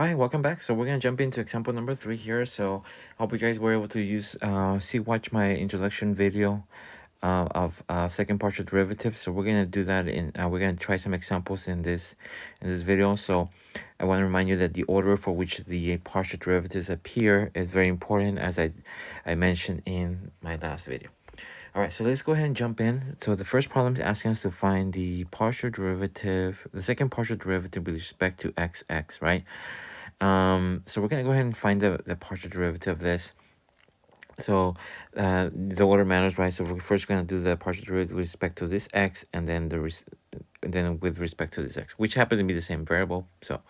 All right, welcome back. So we're gonna jump into example number 3 here. So I hope you guys were able to watch my introduction video of second partial derivative. So we're gonna do that we're gonna try some examples in this video. So I want to remind you that the order for which the partial derivatives appear is very important, as I mentioned in my last video. All right, so let's go ahead and jump in. So the first problem is asking us to find the second partial derivative with respect to xx, right? So we're gonna go ahead and find the partial derivative of this. So the order matters, right? So we're first gonna do the partial derivative with respect to this x, and then with respect to this x, which happens to be the same variable. So,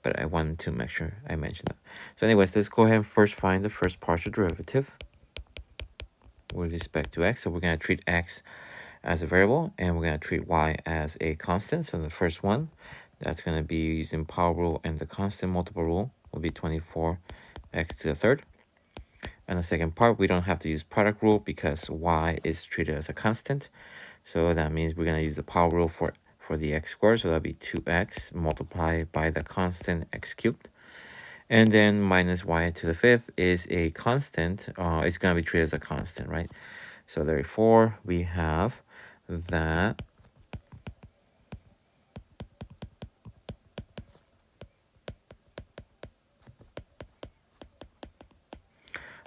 but I wanted to make sure I mentioned that. So anyways, let's go ahead and first find the first partial derivative with respect to x. So we're gonna treat x as a variable, and we're gonna treat y as a constant. So the first one, that's gonna be using power rule, and the constant multiple rule will be 24x to the third. And the second part, we don't have to use product rule because y is treated as a constant. So that means we're gonna use the power rule for the x squared. So that'll be 2x multiplied by the constant x cubed. And then minus y to the fifth is a constant. It's gonna be treated as a constant, right? So therefore, we have that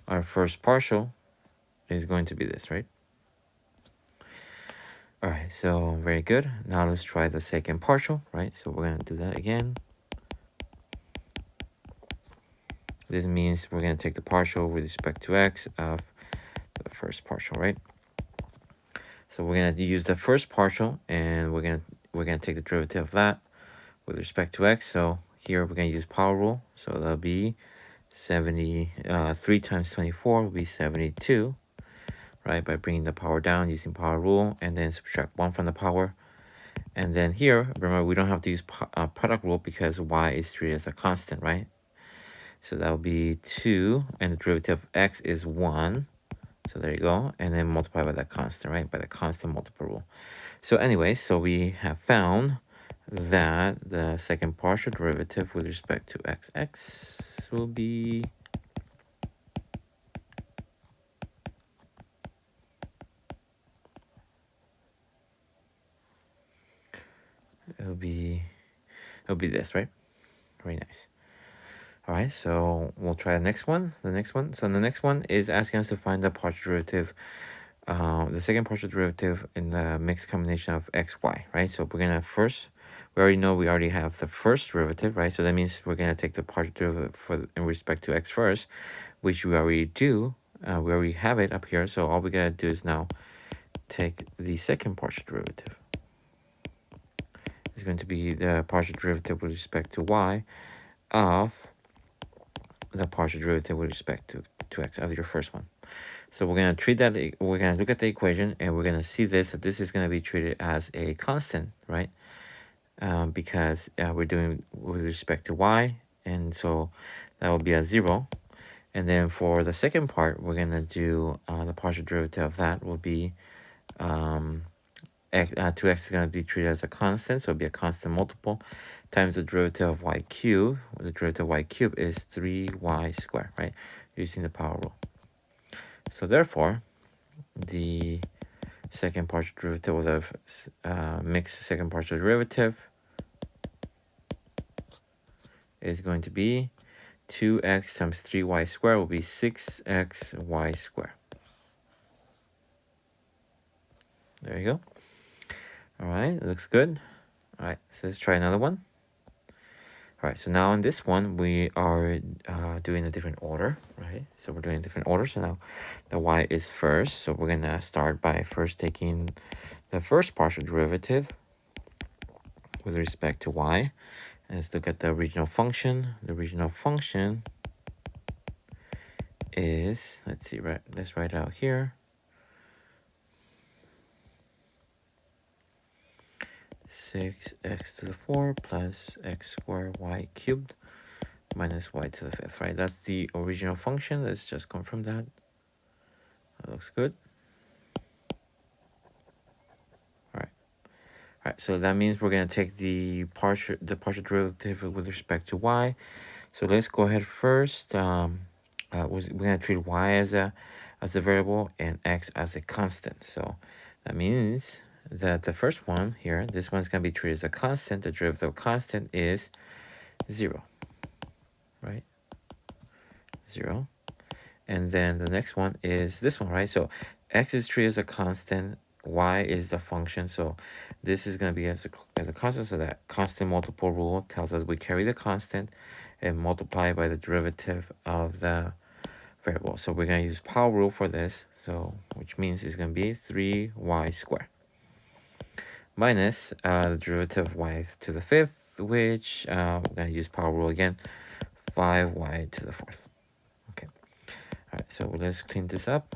our first partial is going to be this, right? All right, so very good. Now let's try the second partial, right? So we're gonna do that again. This means we're gonna take the partial with respect to x of the first partial, right? So we're gonna use the first partial, and we're gonna take the derivative of that with respect to x. So here we're gonna use power rule. So that'll be 3 times 24 will be 72, right? By bringing the power down using power rule, and then subtract 1 from the power. And then here, remember, we don't have to use product rule because y is treated as a constant, right? So that will be 2, and the derivative of x is 1. So there you go. And then multiply by that constant, right? By the constant multiple rule. So anyways, so we have found that the second partial derivative with respect to xx will be it'll be this, right? Very nice. All right, so we'll try the next one. So the next one is asking us to find the partial derivative, the second partial derivative in the mixed combination of x, y, right? So we're gonna first, we already have the first derivative, right? So that means we're gonna take the partial derivative in respect to x first, which we already do. We already have it up here. So all we gotta do is now take the second partial derivative. It's going to be the partial derivative with respect to y of the partial derivative with respect to x of your first one. So we're gonna treat that, we're gonna look at the equation, and we're gonna see that this is gonna be treated as a constant, right? Because we're doing with respect to y, and so that will be a 0. And then for the second part, we're gonna do the partial derivative of that will be 2x is gonna be treated as a constant, so it'll be a constant multiple times the derivative of y cubed. The derivative of y cubed is 3y squared, right? Using the power rule. So therefore, the second partial derivative of the mixed second partial derivative is going to be 2x times 3y squared will be 6xy squared. There you go. All right, it looks good. All right, so let's try another one. All right, so now in this one, we are doing a different order, right? So we're doing a different order. So now the y is first. So we're gonna start by first taking the first partial derivative with respect to y. And let's look at the original function. The original function is, let's see, right? Let's write it out here. 6x to the 4 plus x squared y cubed minus y to the fifth, right? That's the original function. Let's just confirm that. That looks good. All right, so that means we're gonna take the partial derivative with respect to y. So let's go ahead first. We're gonna treat y as a variable and x as a constant. So that means that the first one here, this one's gonna be treated as a constant. The derivative of constant is 0, right? 0. And then the next one is this one, right? So x is treated as a constant, y is the function. So this is going to be as a constant. So that constant multiple rule tells us we carry the constant and multiply by the derivative of the variable. So we're going to use power rule for this. So which means it's going to be 3y squared minus the derivative of y to the fifth, which we're going to use power rule again, 5y to the fourth. Okay. All right, so let's clean this up.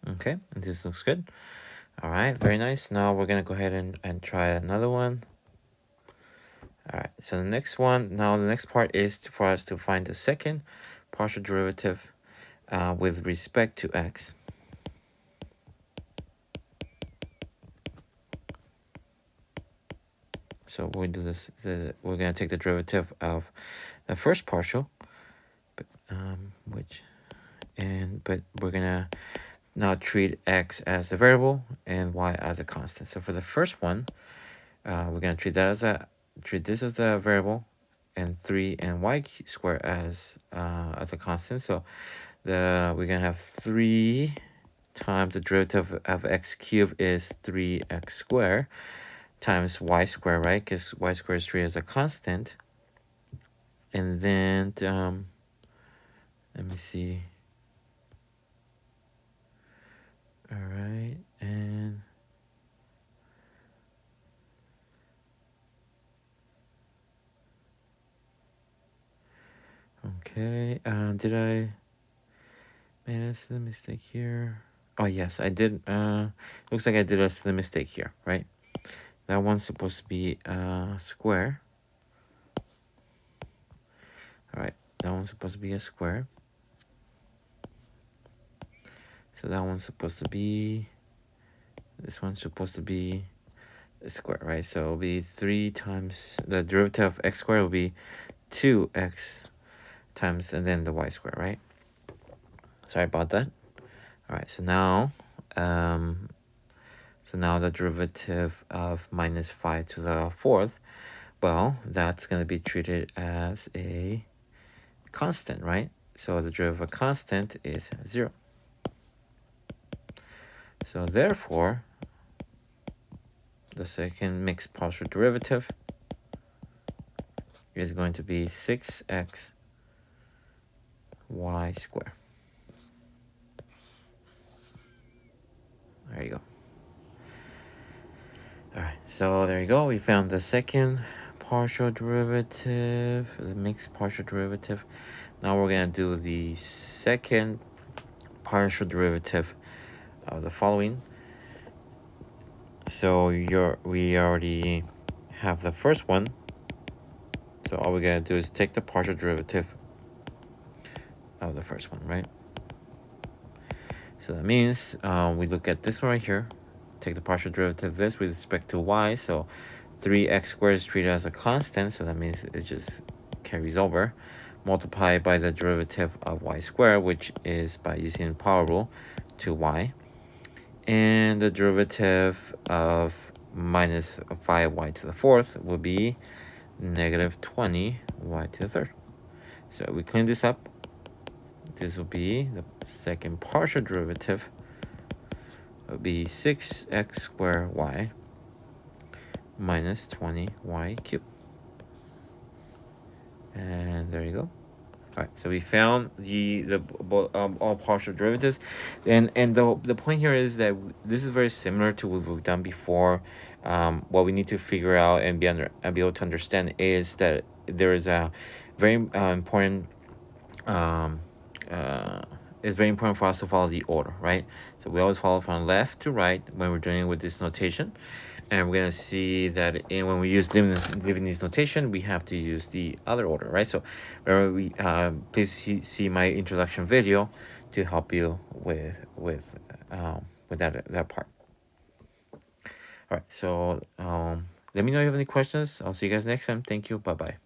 Okay, and this looks good. All right, very nice. Now we're gonna go ahead and try another one. All right, so the next one, now the next part is for us to find the second partial derivative with respect to x. So we'll do this, we're gonna take the derivative of the first partial, but we're gonna now treat x as the variable and y as a constant. So for the first one, we're gonna treat this as the variable, and 3 and y squared as a constant. So we're gonna have 3 times the derivative of x cubed is 3x squared times y squared, right? Because y squared is treated as a constant. And then let me see. All right, and okay, did I made a silly mistake here? Oh yes, I did. Looks like I did a silly mistake here, right? That one's supposed to be square. All right, that one's supposed to be a square. So that one's supposed to be, this one's supposed to be a square, right? So it'll be 3 times, the derivative of x squared will be 2x times, and then the y squared, right? Sorry about that. All right, so now the derivative of minus 5 to the fourth, well, that's going to be treated as a constant, right? So the derivative of a constant is 0. So therefore, the second mixed partial derivative is going to be 6x y squared. There you go. All right, so there you go. We found the second partial derivative, the mixed partial derivative. Now we're going to do the second partial derivative of the following. So we already have the first one. So all we gotta do is take the partial derivative of the first one, right? So that means we look at this one right here, take the partial derivative of this with respect to y. So 3x squared is treated as a constant, so that means it just carries over. Multiply by the derivative of y squared, which is by using power rule, to y. And the derivative of minus 5y to the fourth will be negative 20y to the third. So we clean this up. This will be the second partial derivative. It will be 6x squared y minus 20y cubed. And there you go. All right, so we found all partial derivatives, and the point here is that this is very similar to what we've done before. What we need to figure out and be able to understand is that there is a very important. It's very important for us to follow the order, right? So we always follow from left to right when we're dealing with this notation. And we're gonna see that when we use Leibniz notation, we have to use the other order, right? So please see my introduction video to help you with that part. All right, so let me know if you have any questions. I'll see you guys next time. Thank you. Bye bye.